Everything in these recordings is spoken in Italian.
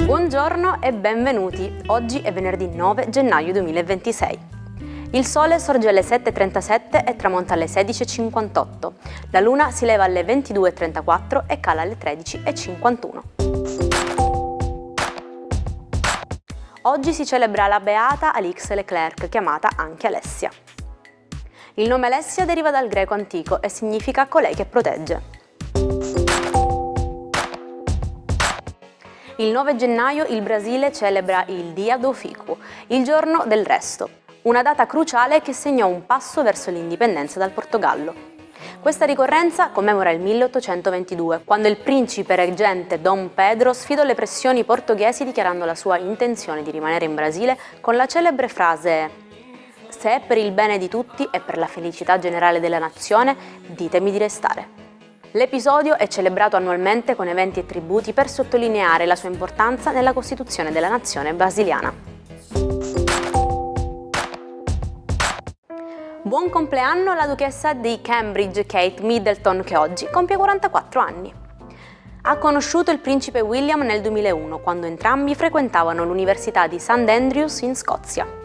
Buongiorno e benvenuti. Oggi è venerdì 9 gennaio 2026. Il sole sorge alle 7:37 e tramonta alle 16:58. La luna si leva alle 22:34 e cala alle 13:51. Oggi si celebra la beata Alix Leclerc, chiamata anche Alessia. Il nome Alessia deriva dal greco antico e significa colei che protegge. Il 9 gennaio il Brasile celebra il Dia do Fico, il giorno del resto, una data cruciale che segnò un passo verso l'indipendenza dal Portogallo. Questa ricorrenza commemora il 1822, quando il principe reggente Dom Pedro sfidò le pressioni portoghesi dichiarando la sua intenzione di rimanere in Brasile con la celebre frase «Se è per il bene di tutti e per la felicità generale della nazione, ditemi di restare». L'episodio è celebrato annualmente con eventi e tributi per sottolineare la sua importanza nella costituzione della nazione brasiliana. Buon compleanno alla duchessa di Cambridge Kate Middleton, che oggi compie 44 anni. Ha conosciuto il principe William nel 2001, quando entrambi frequentavano l'Università di St. Andrews in Scozia.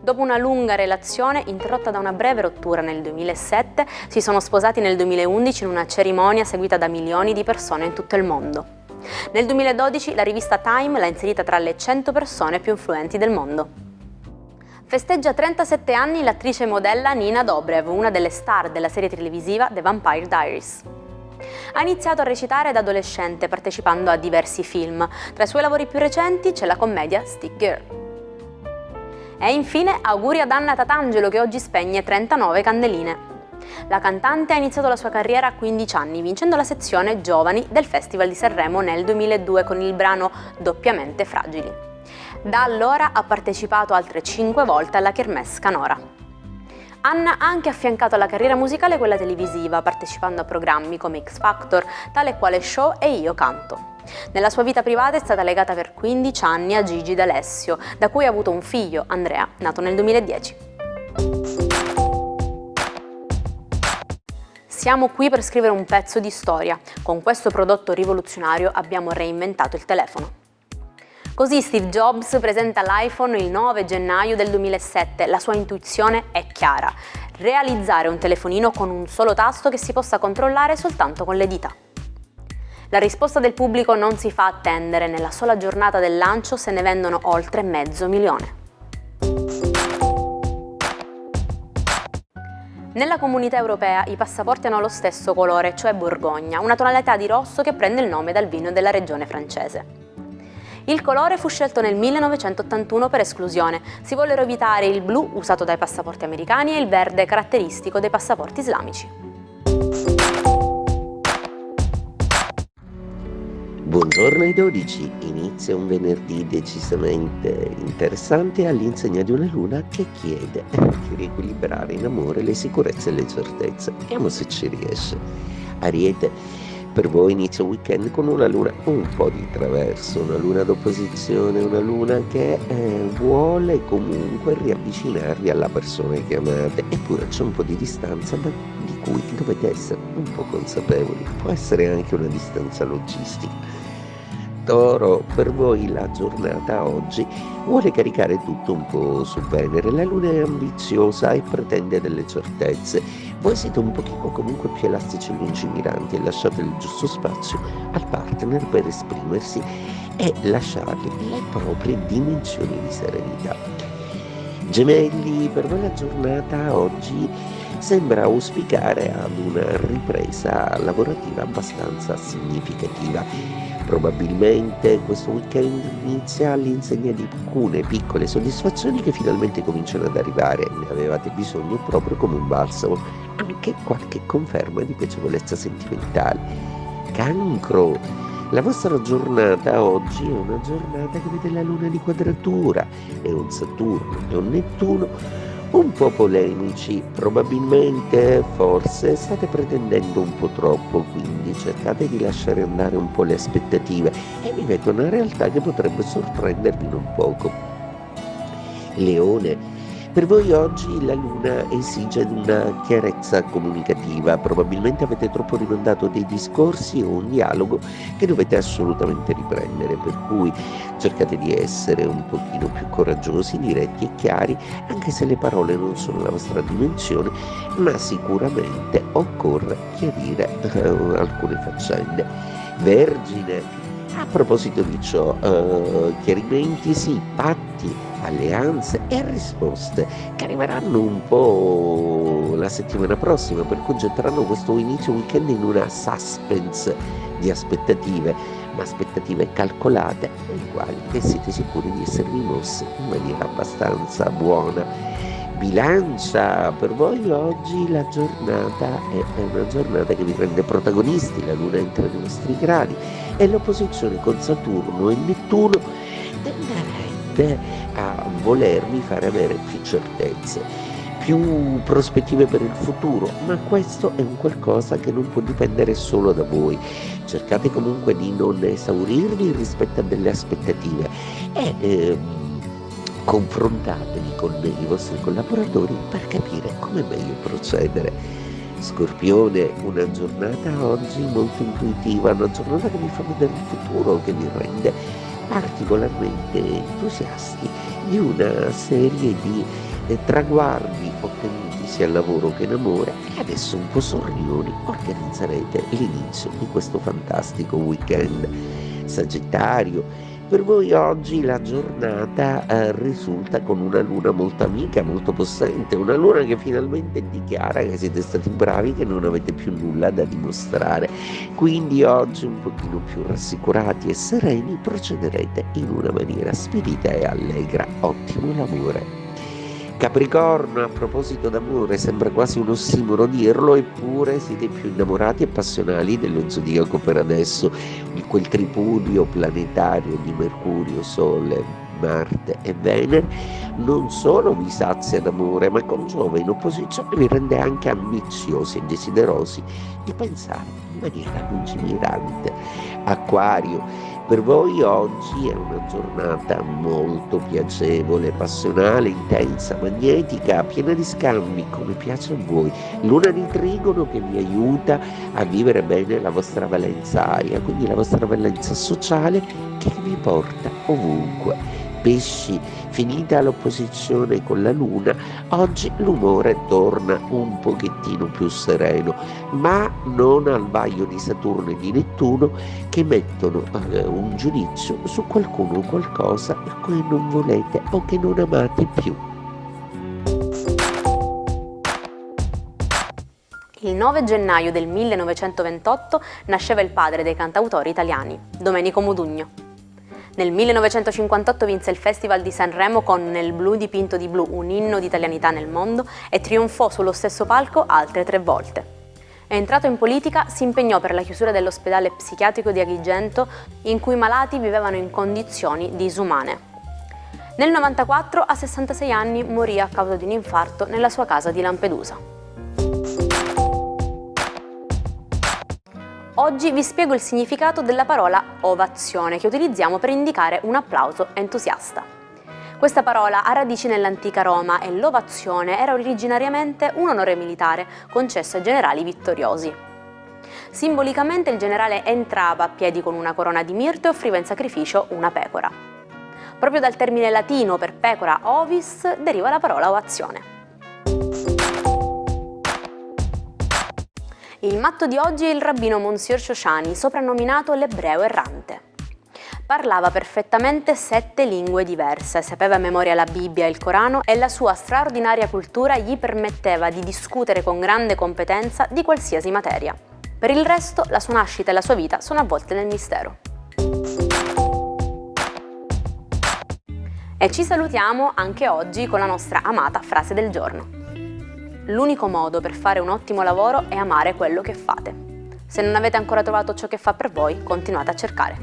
Dopo una lunga relazione, interrotta da una breve rottura nel 2007, si sono sposati nel 2011 in una cerimonia seguita da milioni di persone in tutto il mondo. Nel 2012 la rivista Time l'ha inserita tra le 100 persone più influenti del mondo. Festeggia 37 anni l'attrice e modella Nina Dobrev, una delle star della serie televisiva The Vampire Diaries. Ha iniziato a recitare da adolescente partecipando a diversi film. Tra i suoi lavori più recenti c'è la commedia Stick Girl. E infine auguri ad Anna Tatangelo, che oggi spegne 39 candeline. La cantante ha iniziato la sua carriera a 15 anni, vincendo la sezione Giovani del Festival di Sanremo nel 2002 con il brano Doppiamente Fragili. Da allora ha partecipato altre 5 volte alla Kermesse Canora. Anna ha anche affiancato alla carriera musicale quella televisiva, partecipando a programmi come X Factor, Tale Quale Show e Io Canto. Nella sua vita privata è stata legata per 15 anni a Gigi D'Alessio, da cui ha avuto un figlio, Andrea, nato nel 2010. Siamo qui per scrivere un pezzo di storia. Con questo prodotto rivoluzionario abbiamo reinventato il telefono. Così Steve Jobs presenta l'iPhone il 9 gennaio del 2007. La sua intuizione è chiara: realizzare un telefonino con un solo tasto che si possa controllare soltanto con le dita. La risposta del pubblico non si fa attendere, nella sola giornata del lancio se ne vendono oltre 500.000. Nella comunità europea i passaporti hanno lo stesso colore, cioè Borgogna, una tonalità di rosso che prende il nome dal vino della regione francese. Il colore fu scelto nel 1981 per esclusione. Si vollero evitare il blu usato dai passaporti americani e il verde caratteristico dei passaporti islamici. Buongiorno ai 12, inizia un venerdì decisamente interessante all'insegna di una luna che chiede di riequilibrare in amore le sicurezze e le certezze. Vediamo se ci riesce. Ariete, per voi inizia un weekend con una luna un po' di traverso, una luna d'opposizione, una luna che vuole comunque riavvicinarvi alla persona che amate, eppure c'è un po' di distanza di cui dovete essere un po' consapevoli. Può essere anche una distanza logistica. Toro, per voi la giornata oggi vuole caricare tutto un po' su Venere. La luna è ambiziosa e pretende delle certezze. Voi siete un pochino comunque più elastici e lungimiranti e lasciate il giusto spazio al partner per esprimersi e lasciargli le proprie dimensioni di serenità. Gemelli, per voi la giornata oggi sembra auspicare ad una ripresa lavorativa abbastanza significativa. Probabilmente questo weekend inizia all'insegna di alcune piccole soddisfazioni che finalmente cominciano ad arrivare. Ne avevate bisogno proprio come un balsamo, anche qualche conferma di piacevolezza sentimentale. Cancro, la vostra giornata oggi è una giornata che vede la luna di quadratura e un Saturno e un Nettuno un po' polemici. Probabilmente, forse state pretendendo un po' troppo, quindi cercate di lasciare andare un po' le aspettative e vivete una realtà che potrebbe sorprendervi non poco. Leone, Per voi oggi la luna esige una chiarezza comunicativa, probabilmente avete troppo rimandato dei discorsi o un dialogo che dovete assolutamente riprendere, per cui cercate di essere un pochino più coraggiosi, diretti e chiari, anche se le parole non sono la vostra dimensione, ma sicuramente occorre chiarire alcune faccende. Vergine, a proposito di ciò, chiarimenti sì, patti, alleanze e risposte che arriveranno un po' la settimana prossima, per cui getteranno questo inizio weekend in una suspense di aspettative, ma aspettative calcolate, nelle quali siete sicuri di esservi mossi in maniera abbastanza buona. Bilancia, per voi oggi la giornata è una giornata che vi rende protagonisti, la luna entra nei vostri gradi e l'opposizione con Saturno e Nettuno tenderebbe a volervi fare avere più certezze, più prospettive per il futuro, ma questo è un qualcosa che non può dipendere solo da voi. Cercate comunque di non esaurirvi rispetto a delle aspettative e confrontatevi con i vostri collaboratori per capire come meglio procedere. Scorpione, una giornata oggi molto intuitiva, una giornata che vi fa vedere il futuro, che vi rende particolarmente entusiasti di una serie di traguardi ottenuti sia al lavoro che in amore, e adesso un po' sornioni organizzerete l'inizio di questo fantastico weekend. Sagittario, per voi oggi la giornata risulta con una luna molto amica, molto possente, una luna che finalmente dichiara che siete stati bravi, che non avete più nulla da dimostrare. Quindi oggi un pochino più rassicurati e sereni procederete in una maniera spedita e allegra. Ottimo l'amore. Capricorno, a proposito d'amore, sembra quasi un ossimoro dirlo, eppure siete più innamorati e passionali dello zodiaco per adesso, di quel tripudio planetario di Mercurio, Sole, Marte e Venere non solo vi sazia d'amore, ma con Giove in opposizione vi rende anche ambiziosi e desiderosi di pensare in maniera lungimirante. Acquario, per voi oggi è una giornata molto piacevole, passionale, intensa, magnetica, piena di scambi, come piace a voi. Luna di Trigono che vi aiuta a vivere bene la vostra valenza aria, quindi la vostra valenza sociale che vi porta ovunque. Pesci, finita l'opposizione con la Luna, oggi l'umore torna un pochettino più sereno, ma non al vaglio di Saturno e di Nettuno che mettono un giudizio su qualcuno o qualcosa per cui non volete o che non amate più. Il 9 gennaio del 1928 nasceva il padre dei cantautori italiani, Domenico Modugno. Nel 1958 vinse il Festival di Sanremo con Nel blu dipinto di blu, un inno di italianità nel mondo, e trionfò sullo stesso palco altre 3 volte. Entrato in politica, si impegnò per la chiusura dell'ospedale psichiatrico di Agrigento, in cui i malati vivevano in condizioni disumane. Nel 1994, a 66 anni, morì a causa di un infarto nella sua casa di Lampedusa. Oggi vi spiego il significato della parola ovazione, che utilizziamo per indicare un applauso entusiasta. Questa parola ha radici nell'antica Roma e l'ovazione era originariamente un onore militare concesso ai generali vittoriosi. Simbolicamente il generale entrava a piedi con una corona di mirto e offriva in sacrificio una pecora. Proprio dal termine latino per pecora ovis deriva la parola ovazione. Il matto di oggi è il rabbino Monsignor Shoshaní, soprannominato l'ebreo errante. Parlava perfettamente 7 lingue diverse, sapeva a memoria la Bibbia e il Corano, e la sua straordinaria cultura gli permetteva di discutere con grande competenza di qualsiasi materia. Per il resto, la sua nascita e la sua vita sono avvolte nel mistero. E ci salutiamo anche oggi con la nostra amata frase del giorno. L'unico modo per fare un ottimo lavoro è amare quello che fate. Se non avete ancora trovato ciò che fa per voi, continuate a cercare.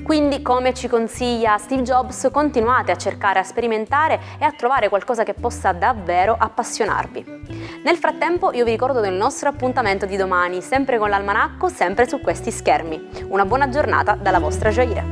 Quindi, come ci consiglia Steve Jobs, continuate a cercare, a sperimentare e a trovare qualcosa che possa davvero appassionarvi. Nel frattempo io vi ricordo del nostro appuntamento di domani, sempre con l'almanacco, sempre su questi schermi. Una buona giornata dalla vostra Jaira.